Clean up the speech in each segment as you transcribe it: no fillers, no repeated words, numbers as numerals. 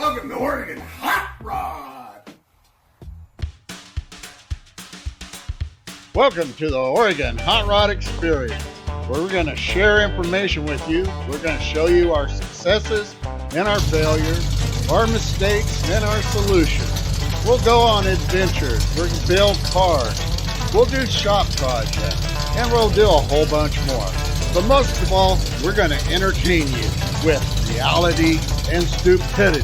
Welcome to Oregon Hot Rod. Welcome to the Oregon Hot Rod Experience, where we're going to share information with you. We're going to show you our successes and our failures, our mistakes and our solutions. We'll go on adventures, we're going to build cars, we'll do shop projects, and we'll do a whole bunch more. But most of all, we're going to entertain you with reality and stupidity.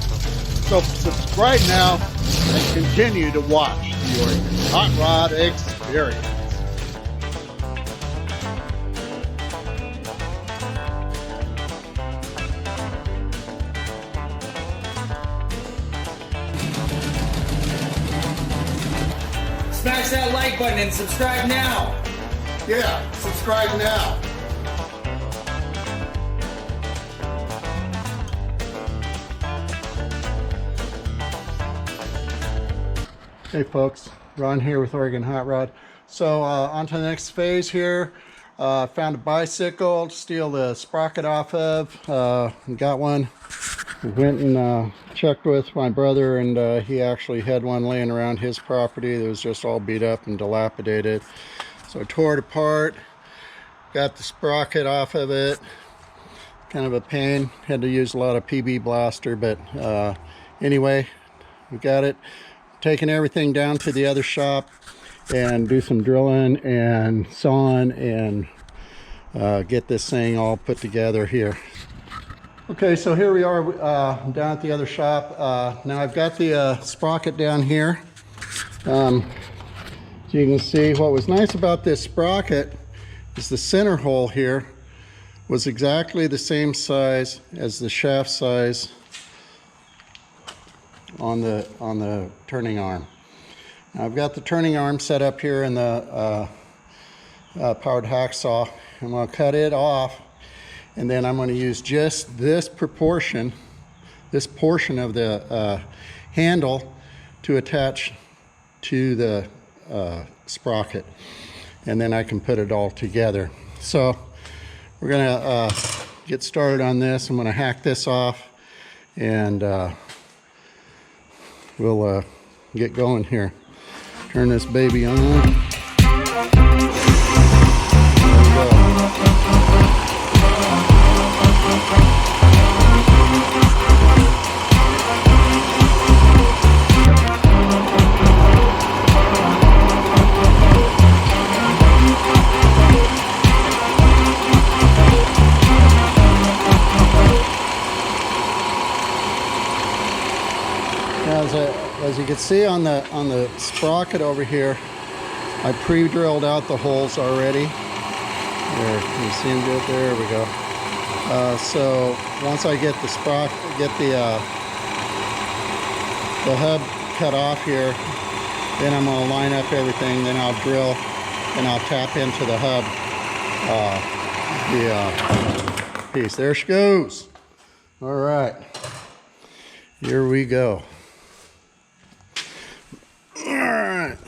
So subscribe now and continue to watch the Oregon Hot Rod Experience. Smash that like button and subscribe now. Yeah, subscribe now. Hey folks, Ron here with Oregon Hot Rod. So on to the next phase here. Found a bicycle to steal the sprocket off of. Got one. Went and checked with my brother, and he actually had one laying around his property that was just all beat up and dilapidated. So I tore it apart, got the sprocket off of it. Kind of a pain. Had to use a lot of PB blaster, but anyway, we got it. Taking everything down to the other shop and do some drilling and sawing and get this thing all put together here. Okay, so here we are down at the other shop. Now I've got the sprocket down here. So you can see what was nice about this sprocket is the center hole here was exactly the same size as the shaft size on the turning arm. Now I've got the turning arm set up here in the powered hacksaw. I'm going to cut it off, and then I'm going to use just this portion of the handle to attach to the sprocket, and then I can put it all together. So we're going to get started on this. I'm going to hack this off, and we'll get going here. Turn this baby on. There we go. As you can see on the sprocket over here, I pre-drilled out the holes already. There, you see them good? There we go. So once I get the sprocket, get the hub cut off here, then I'm going to line up everything. Then I'll drill and I'll tap into the hub piece. There she goes. All right, here we go. Alright,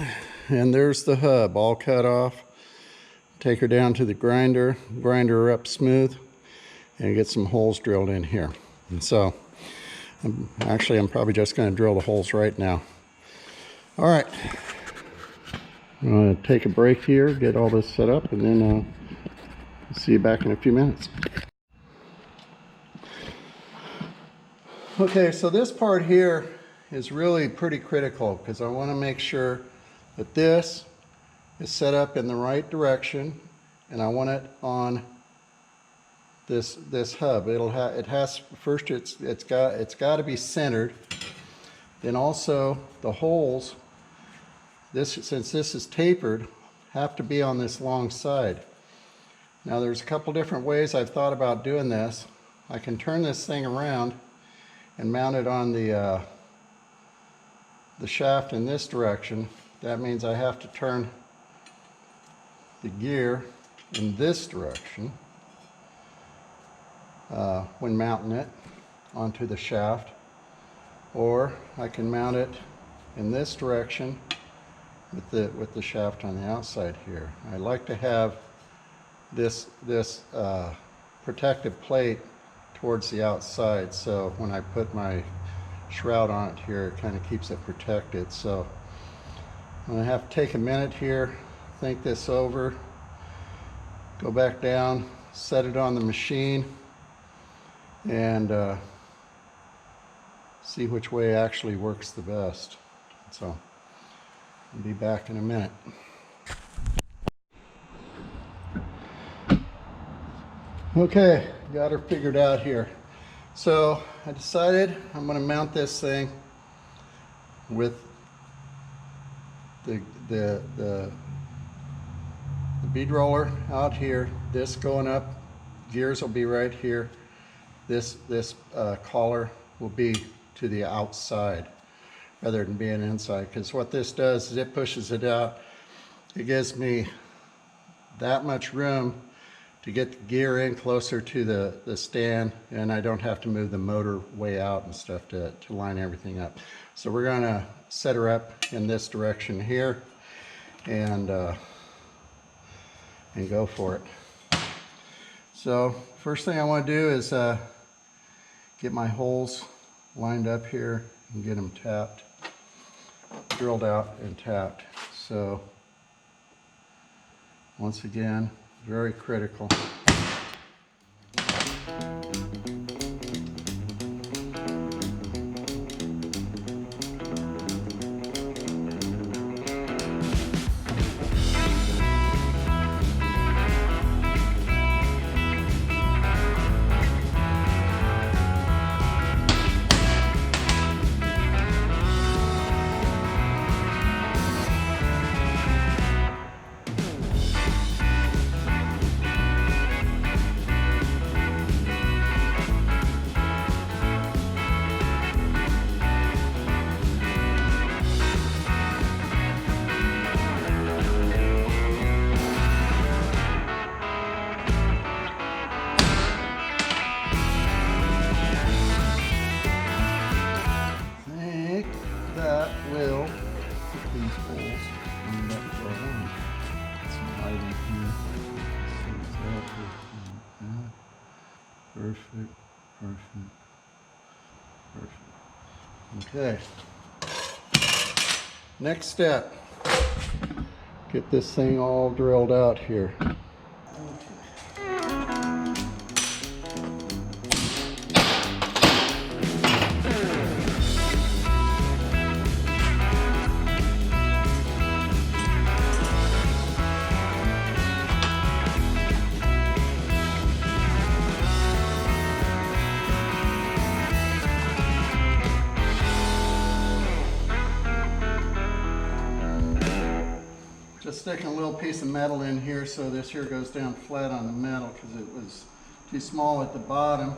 and there's the hub all cut off. Take her down to the grinder her up smooth, and get some holes drilled in here. And so, I'm probably just going to drill the holes right now. Alright, I'm going to take a break here, get all this set up, and then see you back in a few minutes. Okay, so this part here is really pretty critical because I want to make sure that this is set up in the right direction, and I want it on this hub. It's got to be centered. Then also the holes, since this is tapered, have to be on this long side. Now there's a couple different ways I've thought about doing this. I can turn this thing around and mount it on the shaft in this direction. That means I have to turn the gear in this direction when mounting it onto the shaft, or I can mount it in this direction with the shaft on the outside here. I like to have this protective plate towards the outside, so when I put my shroud on it here. It kind of keeps it protected. So I'm going to have to take a minute here, think this over, go back down, set it on the machine, and see which way actually works the best. So I'll be back in a minute. Okay, got her figured out here. So I decided I'm going to mount this thing with the bead roller out here, this going up, gears will be right here. This collar will be to the outside rather than being inside, because what this does is it pushes it out. It gives me that much room to get the gear in closer to the stand, and I don't have to move the motor way out and stuff to line everything up. So we're going to set her up in this direction here and go for it. So first thing I want to do is get my holes lined up here and get them tapped, drilled out and tapped. So once again, very critical. Perfect, perfect, perfect. Okay. Next step, get this thing all drilled out here. Just sticking a little piece of metal in here so this here goes down flat on the metal, because it was too small at the bottom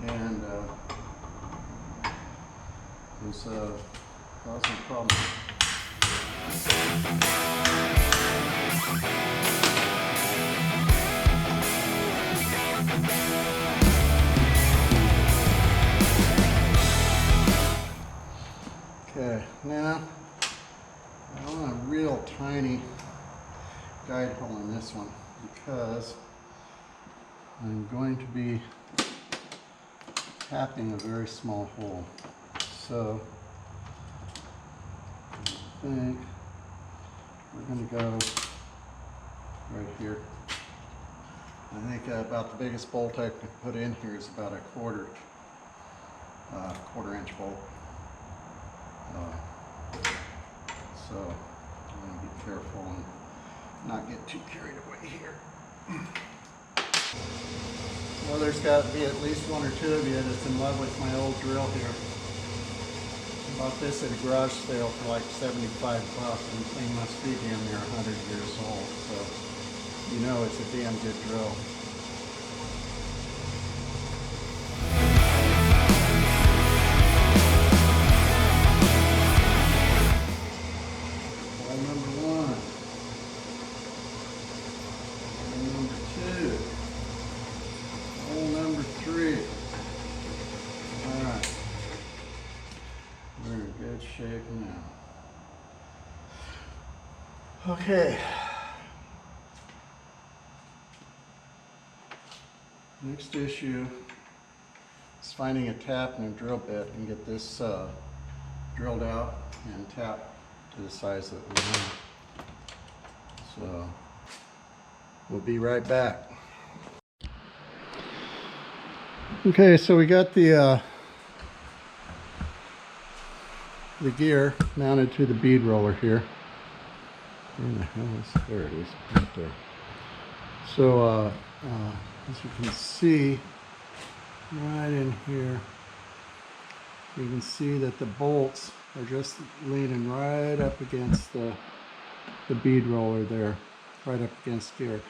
and was causing problems. Okay, now I want a real tiny guide hole in this one because I'm going to be tapping a very small hole. So I think we're going to go right here. I think about the biggest bolt I could put in here is about a quarter inch bolt. So I'm going to be careful and not get too carried away here. Well, there's got to be at least one or two of you that's in love with my old drill here. I bought this at a garage sale for like 75 bucks, and the thing must be damn near 100 years old. So you know it's a damn good drill. Shape now. Okay. Next issue is finding a tap and a drill bit and get this drilled out and tapped to the size that we want. So we'll be right back. Okay, so we got the gear mounted to the bead roller here. Where the hell is, there it is, right there. So as you can see right in here, you can see that the bolts are just leaning right up against the bead roller there, right up against gear.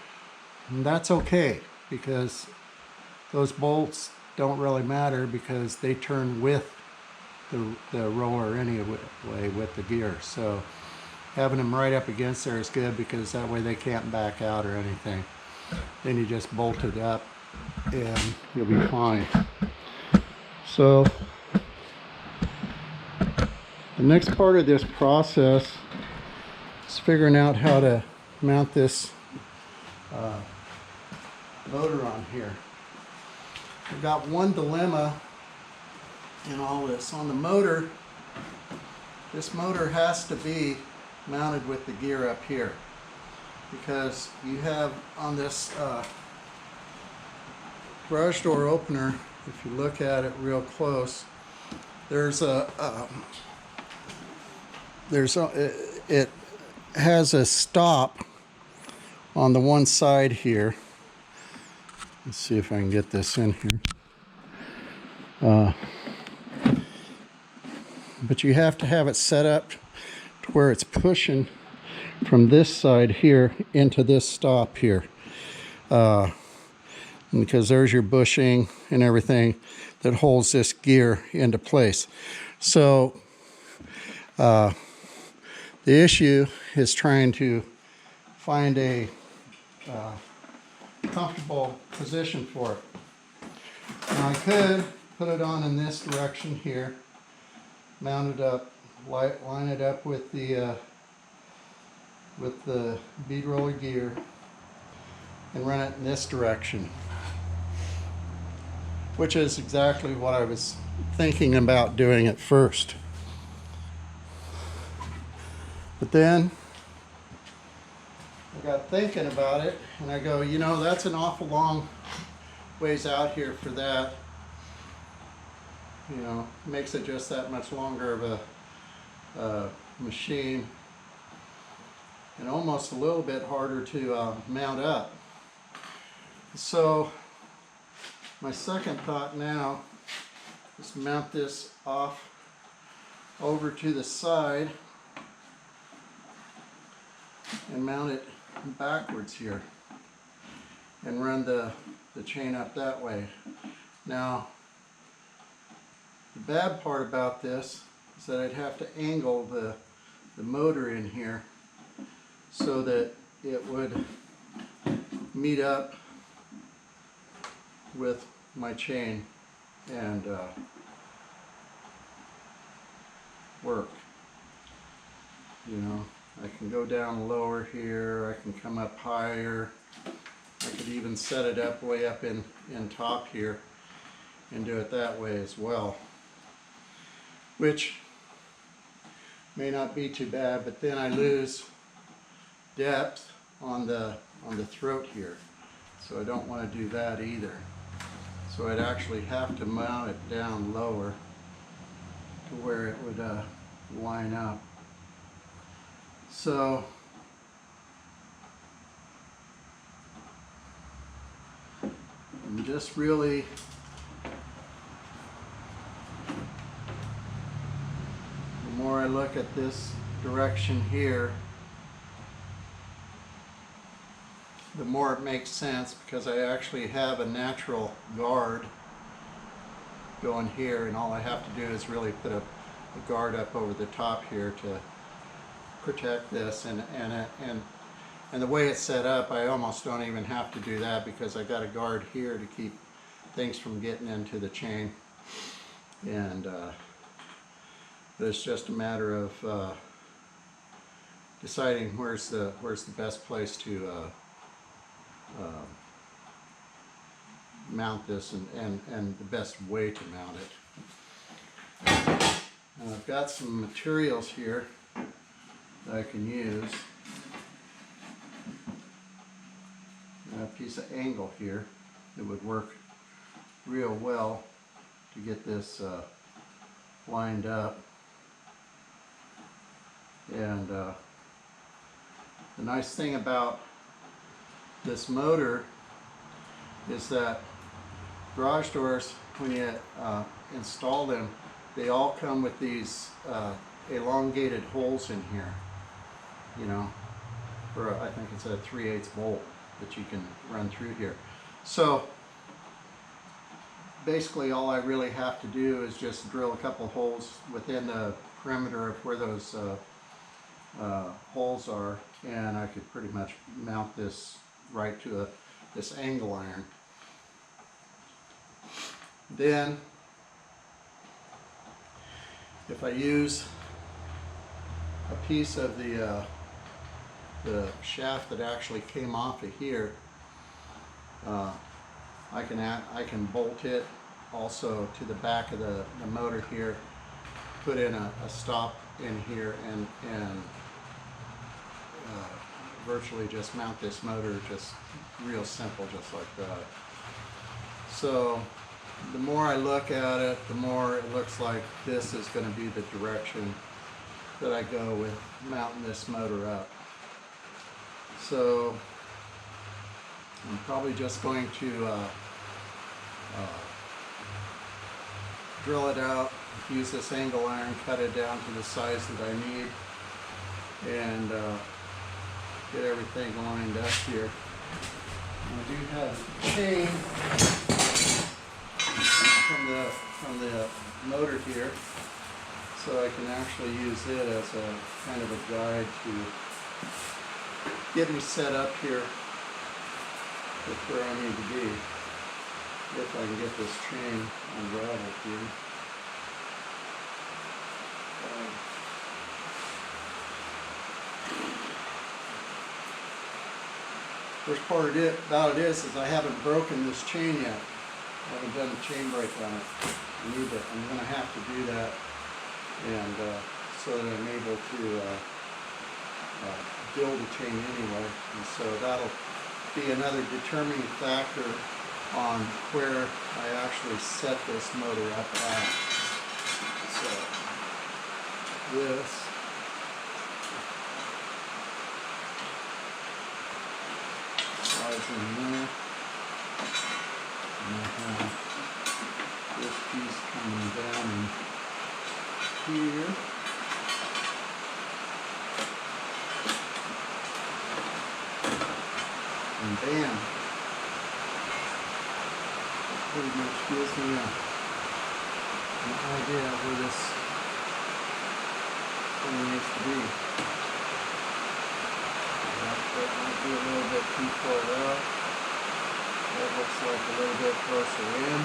And that's okay, because those bolts don't really matter because they turn with the roller anyway with the gear. So having them right up against there is good, because that way they can't back out or anything. Then you just bolt it up and you'll be fine. So the next part of this process is figuring out how to mount this motor on here. I've got one dilemma in all this. On the motor, this motor has to be mounted with the gear up here, because you have on this garage door opener, if you look at it real close, it has a stop on the one side here. Let's see if I can get this in here. But you have to have it set up to where it's pushing from this side here into this stop here. Because there's your bushing and everything that holds this gear into place. So the issue is trying to find a comfortable position for it. Now I could put it on in this direction here, mount it up, line it up with the bead roller gear, and run it in this direction, which is exactly what I was thinking about doing at first. But then I got thinking about it, and I go, you know, that's an awful long ways out here for that. You know, makes it just that much longer of a machine, and almost a little bit harder to mount up. So my second thought now is to mount this off over to the side and mount it backwards here and run the chain up that way. Now the bad part about this is that I'd have to angle the motor in here so that it would meet up with my chain and work. You know, I can go down lower here, I can come up higher, I could even set it up way up in top here and do it that way as well, which may not be too bad, but then I lose depth on the throat here, so I don't want to do that either. So I'd actually have to mount it down lower to where it would line up. So I'm just really the more I look at this direction here, the more it makes sense, because I actually have a natural guard going here, and all I have to do is really put a guard up over the top here to protect this, and the way it's set up, I almost don't even have to do that, because I got a guard here to keep things from getting into the chain, and it's just a matter of deciding where's the best place to mount this and the best way to mount it. Now I've got some materials here that I can use. A piece of angle here that would work real well to get this lined up. And the nice thing about this motor is that garage doors, when you install them, they all come with these elongated holes in here, you know, for I think it's a 3/8 bolt that you can run through here. So basically all I really have to do is just drill a couple holes within the perimeter of where those holes are, and I could pretty much mount this right to this angle iron. Then if I use a piece of the shaft that actually came off of here, I can bolt it also to the back of the motor here, put in a stop in here, and virtually just mount this motor just real simple, just like that. So the more I look at it, the more it looks like this is going to be the direction that I go with mounting this motor up. So I'm probably just going to drill it out, use this angle iron, cut it down to the size that I need, and get everything lined up here. I do have a chain from the motor here, so I can actually use it as a kind of a guide to get me set up here with where I need to be, if I can get this chain unraveled here. First part about it is I haven't broken this chain yet. I haven't done the chain break on it. I'm going to have to do that, and so that I'm able to build a chain anyway. And so that'll be another determining factor on where I actually set this motor up at. So this slides in there, and I have this piece coming down in here. And bam, it pretty much gives me an idea of where this thing needs to be. That might be a little bit too far out. That looks like a little bit closer in.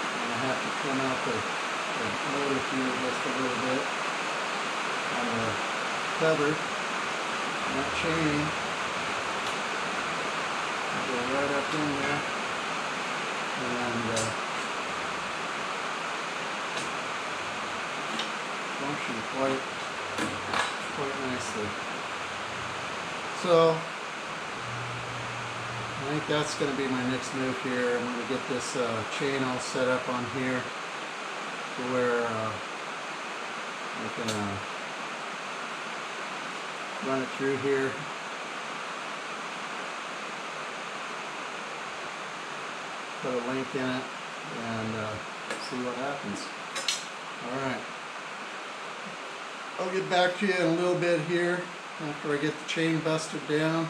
I'm going to have to trim out the motor here just a little bit on the cover. That chain go right up in there and function quite nicely. So I think that's going to be my next move here. I'm going to get this chain all set up on here to where I can run it through here. Put a link in it and see what happens. Alright. I'll get back to you in a little bit here after I get the chain busted down.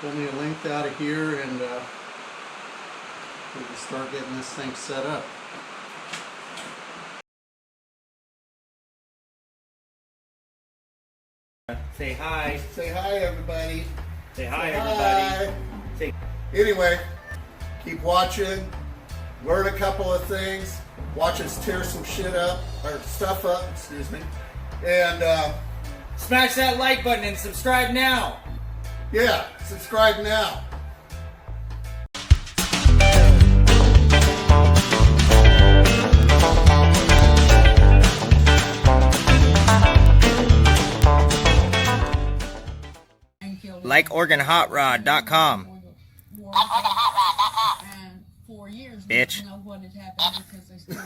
Pull me a length out of here, and we can start getting this thing set up. Say hi. Say hi, everybody. Say hi, Say everybody. hi. Say Anyway, keep watching, learn a couple of things, watch us tear some shit up, or stuff up, excuse me, and smash that like button and subscribe now. Yeah, subscribe now. Like organhotrod.com. And for years, Bitch. we didn't know what had happened because they still